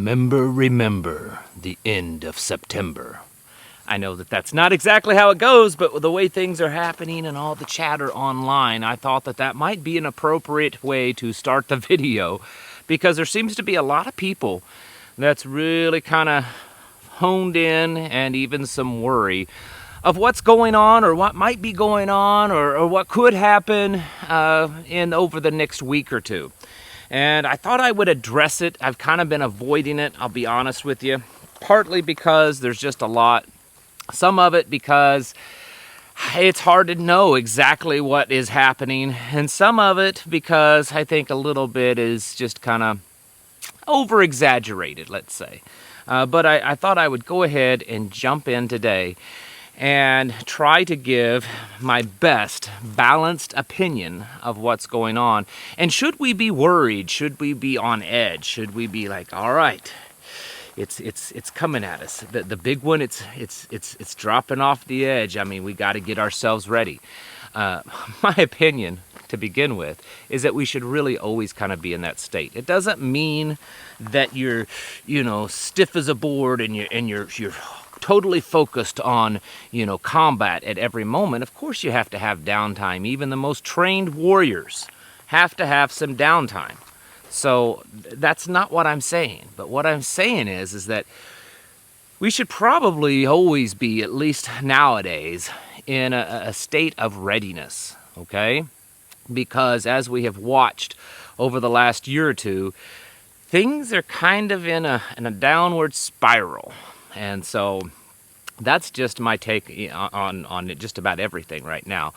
Remember the end of September. I know that that's not exactly how it goes, but with the way things are happening and all the chatter online, I thought that that might be an appropriate way to start the video, because there seems to be a lot of people that's really kind of honed in, and even some worry of what's going on, or what might be going on, or what could happen in over the next week or two. And I thought I would address it. I've kind of been avoiding it, I'll be honest with you. Partly because there's just a lot. Some of it because it's hard to know exactly what is happening. And some of it because I think a little bit is just kind of over-exaggerated, let's say. But I thought I would go ahead and jump in today and try to give my best balanced opinion of what's going on. And should we be worried? Should we be on edge? Should we be like, all right, it's coming at us. The big one, it's dropping off the edge. I mean, we got to get ourselves ready. My opinion, to begin with, is that we should really always kind of be in that state. It doesn't mean that you're, stiff as a board and you're totally focused on, combat at every moment. Of course you have to have downtime. Even the most trained warriors have to have some downtime. So that's not what I'm saying. But what I'm saying is that we should probably always be, at least nowadays, in a state of readiness, okay? Because as we have watched over the last year or two, things are kind of in a downward spiral. And so that's just my take on just about everything right now.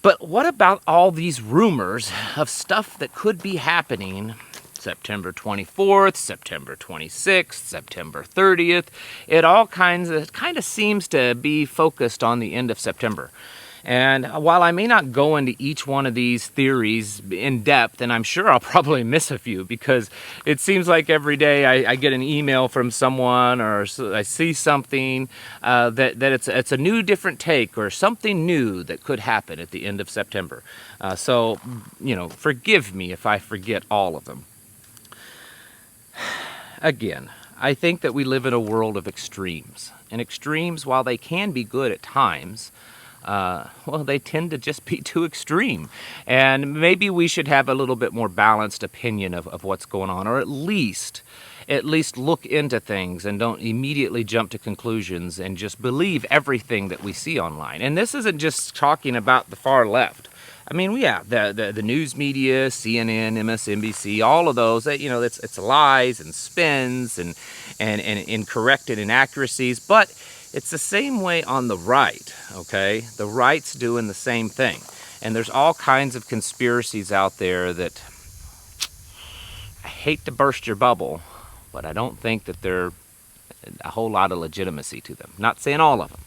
But what about all these rumors of stuff that could be happening September 24th, September 26th, September 30th? It all kind of seems to be focused on the end of September. And while I may not go into each one of these theories in depth, and I'm sure I'll probably miss a few, because it seems like every day I get an email from someone, or I see something that it's a new, different take, or something new that could happen at the end of September. So, forgive me if I forget all of them. Again, I think that we live in a world of extremes. And extremes, while they can be good at times, they tend to just be too extreme. And maybe we should have a little bit more balanced opinion of what's going on, or at least look into things and don't immediately jump to conclusions and just believe everything that we see online. And this isn't just talking about the far left. I mean, the news media, CNN, MSNBC, all of those, it's lies and spins and incorrect inaccuracies, but it's the same way on the right, okay? The right's doing the same thing. And there's all kinds of conspiracies out there that, I hate to burst your bubble, but I don't think that there's a whole lot of legitimacy to them. I'm not saying all of them.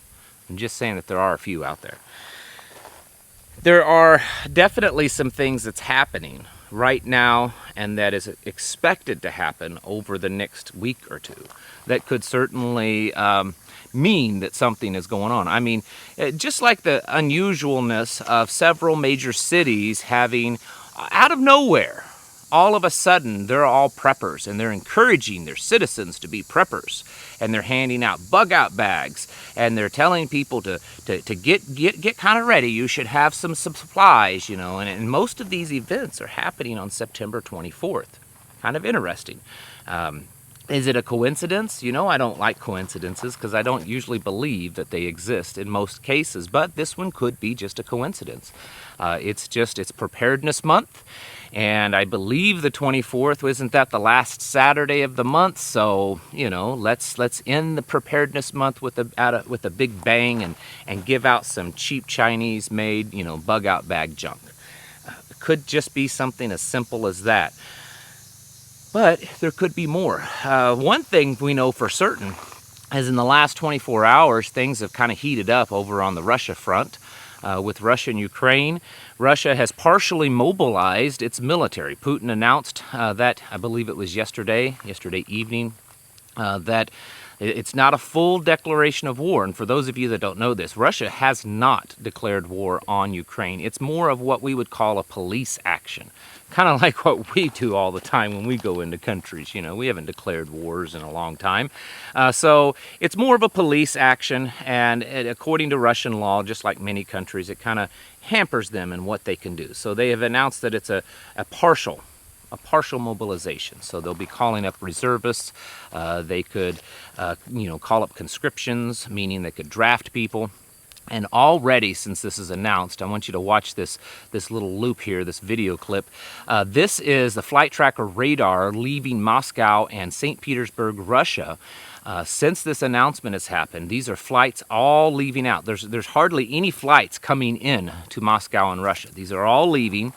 I'm just saying that there are a few out there. There are definitely some things that's happening right now, and that is expected to happen over the next week or two, that could certainly mean that something is going on. I mean, just like the unusualness of several major cities having, out of nowhere, all of a sudden, they're all preppers, and they're encouraging their citizens to be preppers, and they're handing out bug-out bags, and they're telling people to get kind of ready. You should have some supplies, and most of these events are happening on September 24th. Kind of interesting. Is it a coincidence? I don't like coincidences, because I don't usually believe that they exist in most cases, but this one could be just a coincidence. It's Preparedness Month, and I believe the 24th, isn't that the last Saturday of the month? So, let's end the Preparedness Month with a big bang and give out some cheap Chinese-made, bug-out bag junk. It could just be something as simple as that. But there could be more. One thing we know for certain is in the last 24 hours, things have kind of heated up over on the Russia front. With Russia and Ukraine, Russia has partially mobilized its military. Putin announced that, I believe it was yesterday evening, that It's not a full declaration of war. And for those of you that don't know this, Russia has not declared war on Ukraine. It's more of what we would call a police action. Kind of like what we do all the time when we go into countries. You know, we haven't declared wars in a long time. So it's more of a police action. And according to Russian law, just like many countries, it kind of hampers them in what they can do. So they have announced that it's a partial mobilization. So they'll be calling up reservists. They could, call up conscriptions, meaning they could draft people. And already, since this is announced, I want you to watch this little loop here, this video clip. This is the flight tracker radar leaving Moscow and St. Petersburg, Russia. Since this announcement has happened, these are flights all leaving out. There's hardly any flights coming in to Moscow and Russia. These are all leaving.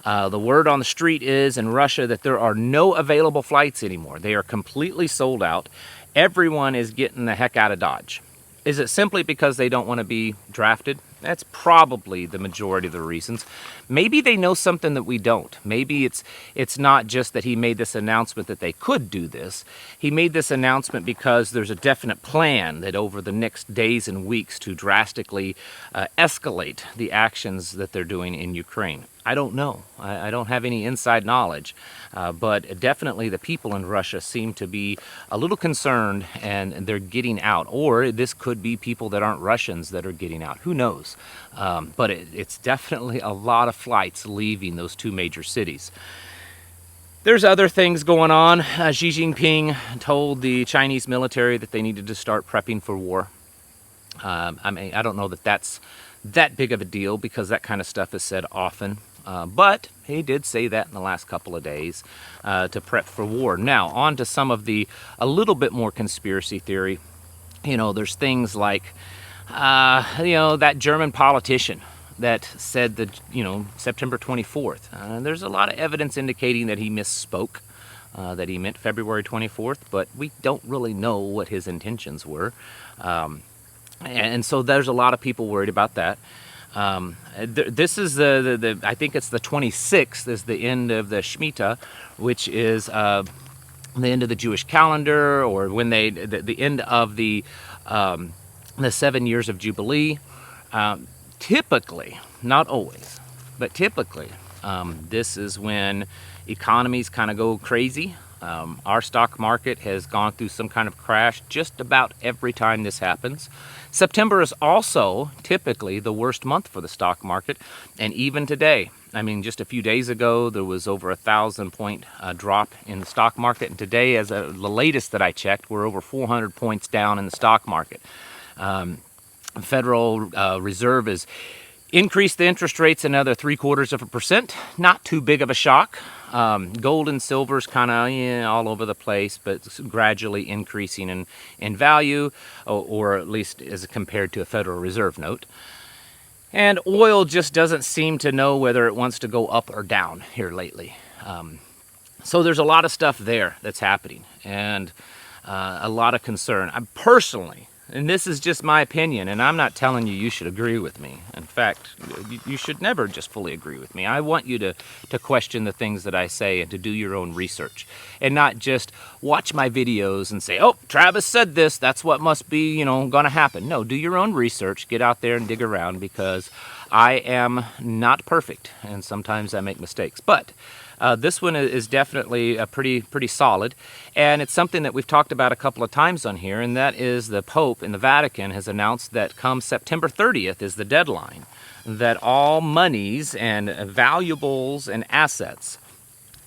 The word on the street is in Russia that there are no available flights anymore. They are completely sold out. Everyone is getting the heck out of Dodge. Is it simply because they don't want to be drafted? That's probably the majority of the reasons. Maybe they know something that we don't. Maybe it's not just that he made this announcement that they could do this. He made this announcement because there's a definite plan that over the next days and weeks to drastically escalate the actions that they're doing in Ukraine. I don't know. I don't have any inside knowledge, but definitely the people in Russia seem to be a little concerned and they're getting out. Or this could be people that aren't Russians that are getting out. Who knows? But it's definitely a lot of flights leaving those two major cities. There's other things going on. Xi Jinping told the Chinese military that they needed to start prepping for war. I don't know that that's that big of a deal because that kind of stuff is said often. But he did say that in the last couple of days to prep for war. Now, on to some of a little bit more conspiracy theory. You know, there's things like, that German politician that said that, September 24th. There's a lot of evidence indicating that he misspoke, that he meant February 24th, but we don't really know what his intentions were. And so there's a lot of people worried about that. This is I think it's the 26th is the end of the Shemitah, which is the end of the Jewish calendar, or when the end of the 7 years of Jubilee. Typically, not always, but typically, this is when economies kind of go crazy. Our stock market has gone through some kind of crash just about every time this happens. September is also typically the worst month for the stock market, and even today, just a few days ago, there was over 1,000-point drop in the stock market, and today, as the latest that I checked, we're over 400 points down in the stock market. Federal Reserve has increased the interest rates another 0.75%. Not too big of a shock. Gold and silver's kind of all over the place, but gradually increasing in value, or at least as compared to a Federal Reserve note. And oil just doesn't seem to know whether it wants to go up or down here lately. So there's a lot of stuff there that's happening, and a lot of concern. I'm personally, and this is just my opinion, and I'm not telling you should agree with me. In fact, you should never just fully agree with me. I want you to question the things that I say and to do your own research, and not just watch my videos and say, oh, Travis said this, that's what must be, going to happen. No, do your own research, get out there and dig around, because I am not perfect, and sometimes I make mistakes. But this one is definitely pretty solid, and it's something that we've talked about a couple of times on here, and that is the Pope in the Vatican has announced that come September 30th is the deadline, that all monies and valuables and assets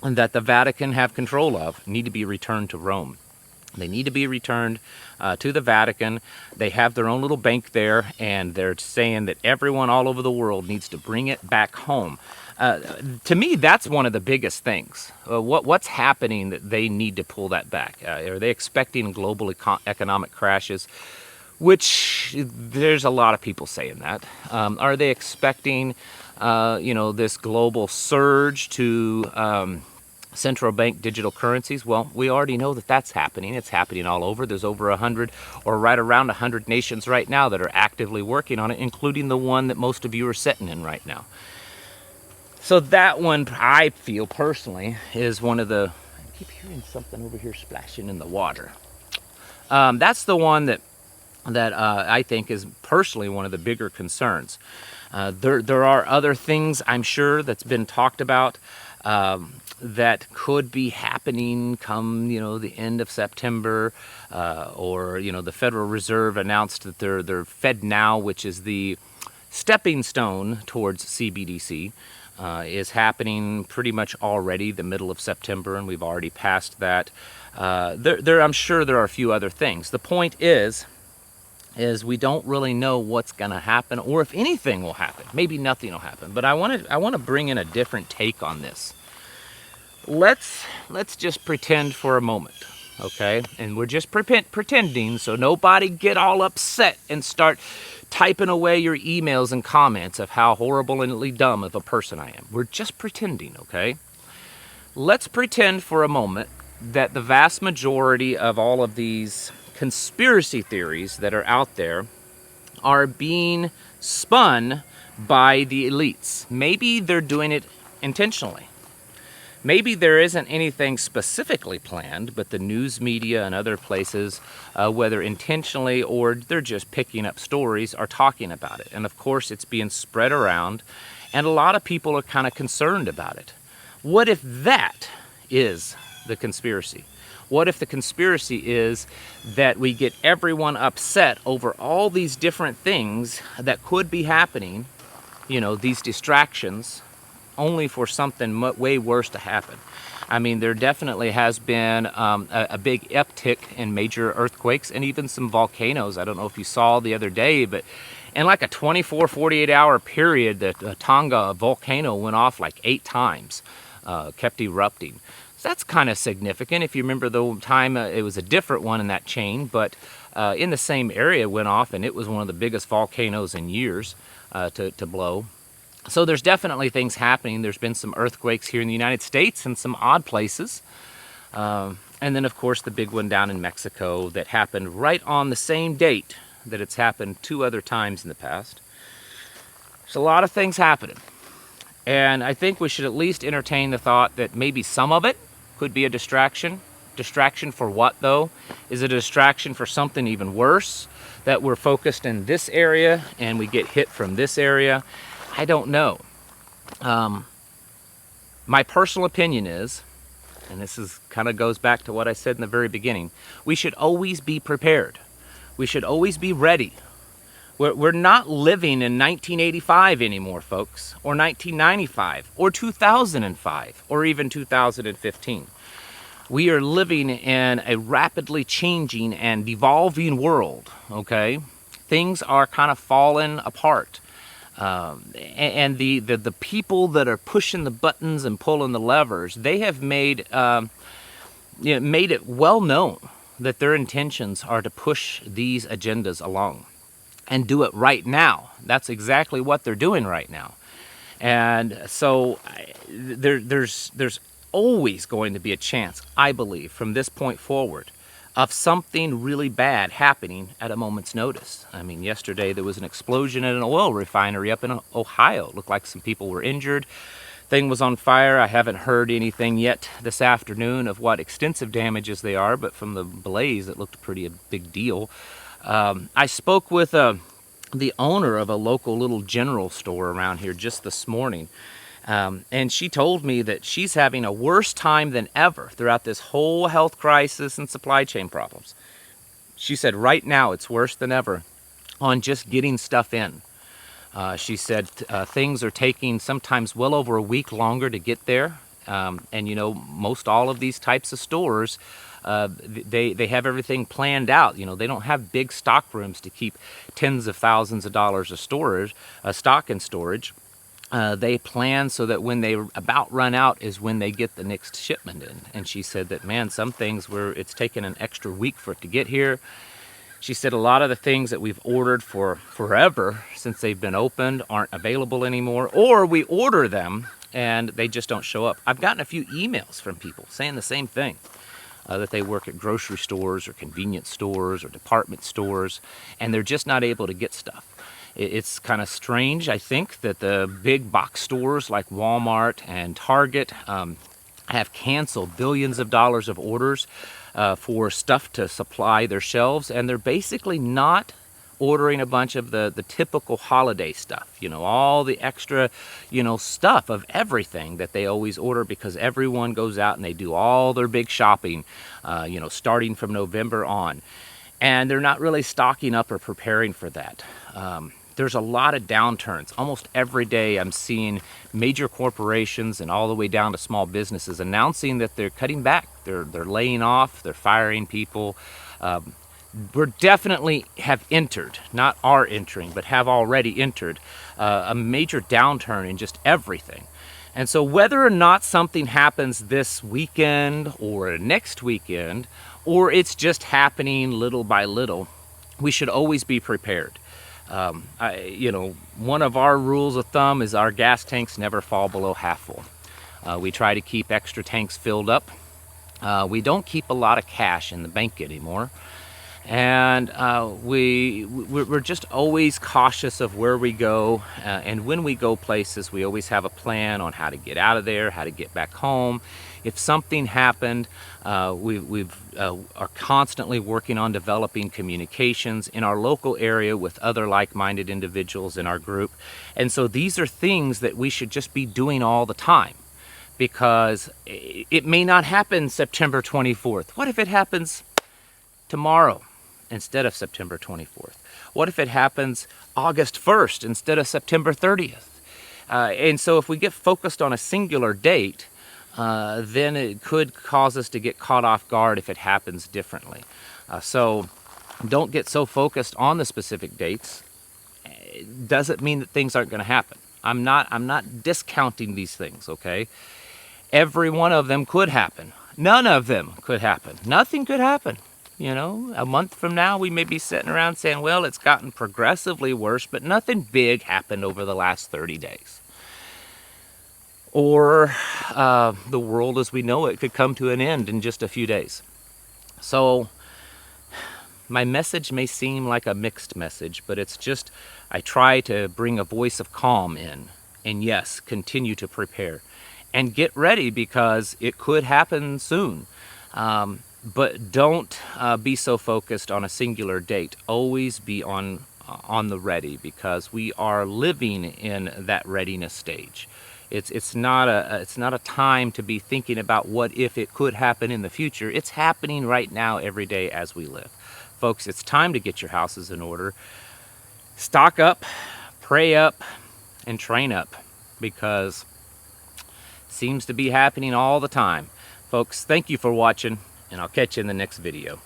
that the Vatican have control of need to be returned to Rome. They need to be returned to the Vatican. They have their own little bank there, and they're saying that everyone all over the world needs to bring it back home. To me, that's one of the biggest things. What's happening that they need to pull that back? Are they expecting global economic crashes? Which there's a lot of people saying that. Are they expecting, this global surge to central bank digital currencies? Well, we already know that that's happening. It's happening all over. There's over 100 or right around 100 nations right now that are actively working on it, including the one that most of you are sitting in right now. So that one, I feel personally, is one of the... I keep hearing something over here splashing in the water. That's the one that I think is personally one of the bigger concerns. There are other things, I'm sure, that's been talked about that could be happening come, the end of September, or, the Federal Reserve announced that their Fed Now, which is the stepping stone towards CBDC, is happening pretty much already the middle of September, and we've already passed that. I'm sure there are a few other things. The point is we don't really know what's going to happen, or if anything will happen. Maybe nothing will happen. But I want to bring in a different take on this. Let's just pretend for a moment, okay? And we're just pretending, so nobody get all upset and start typing away your emails and comments of how horrible and dumb of a person I am. We're just pretending, okay? Let's pretend for a moment that the vast majority of all of these conspiracy theories that are out there are being spun by the elites. Maybe they're doing it intentionally. Maybe there isn't anything specifically planned, but the news media and other places, whether intentionally or they're just picking up stories, are talking about it. And of course, it's being spread around, and a lot of people are kind of concerned about it. What if that is the conspiracy? What if the conspiracy is that we get everyone upset over all these different things that could be happening, these distractions, only for something way worse to happen? I mean, there definitely has been a big uptick in major earthquakes and even some volcanoes. I don't know if you saw the other day, but in like a 24, 48-hour period, the Tonga volcano went off like 8 times, kept erupting. So that's kind of significant. If you remember the time, it was a different one in that chain, but in the same area went off, and it was one of the biggest volcanoes in years to blow. So there's definitely things happening. There's been some earthquakes here in the United States and some odd places. And then, of course, the big one down in Mexico that happened right on the same date that it's happened 2 other times in the past. There's a lot of things happening. And I think we should at least entertain the thought that maybe some of it could be a distraction. Distraction for what, though? Is it a distraction for something even worse? That we're focused in this area and we get hit from this area? I don't know. My personal opinion is, and this is kind of goes back to what I said in the very beginning, we should always be prepared. We should always be ready. We're not living in 1985 anymore, folks, or 1995, or 2005, or even 2015. We are living in a rapidly changing and evolving world, okay? Things are kind of falling apart. And the people that are pushing the buttons and pulling the levers, they have made it well known that their intentions are to push these agendas along and do it right now. That's exactly what they're doing right now. And so there's always going to be a chance, I believe, from this point forward, of something really bad happening at a moment's notice. I mean, yesterday there was an explosion at an oil refinery up in Ohio. It looked like some people were injured. Thing was on fire. I haven't heard anything yet this afternoon of what extensive damages they are, but from the blaze, it looked a big deal. I spoke with the owner of a local little general store around here just this morning. And she told me that she's having a worse time than ever throughout this whole health crisis and supply chain problems. She said right now it's worse than ever on just getting stuff in. She said things are taking sometimes well over a week longer to get there. And most all of these types of stores, they have everything planned out. They don't have big stock rooms to keep tens of thousands of dollars of storage, stock and storage. They plan so that when they about run out is when they get the next shipment in. And she said that, man, some things where it's taken an extra week for it to get here. She said a lot of the things that we've ordered for forever since they've been opened aren't available anymore, or we order them and they just don't show up. I've gotten a few emails from people saying the same thing, that they work at grocery stores or convenience stores or department stores, and they're just not able to get stuff. It's kind of strange, I think, that the big box stores like Walmart and Target have canceled billions of dollars of orders for stuff to supply their shelves, and they're basically not ordering a bunch of the typical holiday stuff, you know, all the extra, you know, stuff of everything that they always order, because everyone goes out and they do all their big shopping, you know, starting from November on. And they're not really stocking up or preparing for that. There's a lot of downturns. Almost every day I'm seeing major corporations and all the way down to small businesses announcing that they're cutting back. They're laying off, they're firing people. We're definitely have entered, not are entering, but have already entered a major downturn in just everything. And so whether or not something happens this weekend or next weekend, or it's just happening little by little, we should always be prepared. You know, one of our rules of thumb is our gas tanks never fall below half full. We try to keep extra tanks filled up. We don't keep a lot of cash in the bank anymore. And we're just always cautious of where we go, and when we go places, we always have a plan on how to get out of there, how to get back home. If something happened, we are constantly working on developing communications in our local area with other like-minded individuals in our group. And so these are things that we should just be doing all the time, because it may not happen September 24th. What if it happens tomorrow instead of September 24th? What if it happens August 1st instead of September 30th? And so if we get focused on a singular date, then it could cause us to get caught off guard if it happens differently. So don't get so focused on the specific dates. It doesn't mean that things aren't going to happen. I'm not discounting these things, okay? Every one of them could happen. None of them could happen. Nothing could happen. You know, a month from now, we may be sitting around saying, well, it's gotten progressively worse, but nothing big happened over the last 30 days. Or the world as we know it could come to an end in just a few days. So my message may seem like a mixed message, but it's just, I try to bring a voice of calm in. And yes, continue to prepare. And get ready, because it could happen soon. But don't be so focused on a singular date. Always be on the ready, because we are living in that readiness stage. It's not a time to be thinking about what if it could happen in the future. It's happening right now, every day as we live. Folks, it's time to get your houses in order. Stock up, pray up, and train up, because it seems to be happening all the time. Folks, thank you for watching, and I'll catch you in the next video.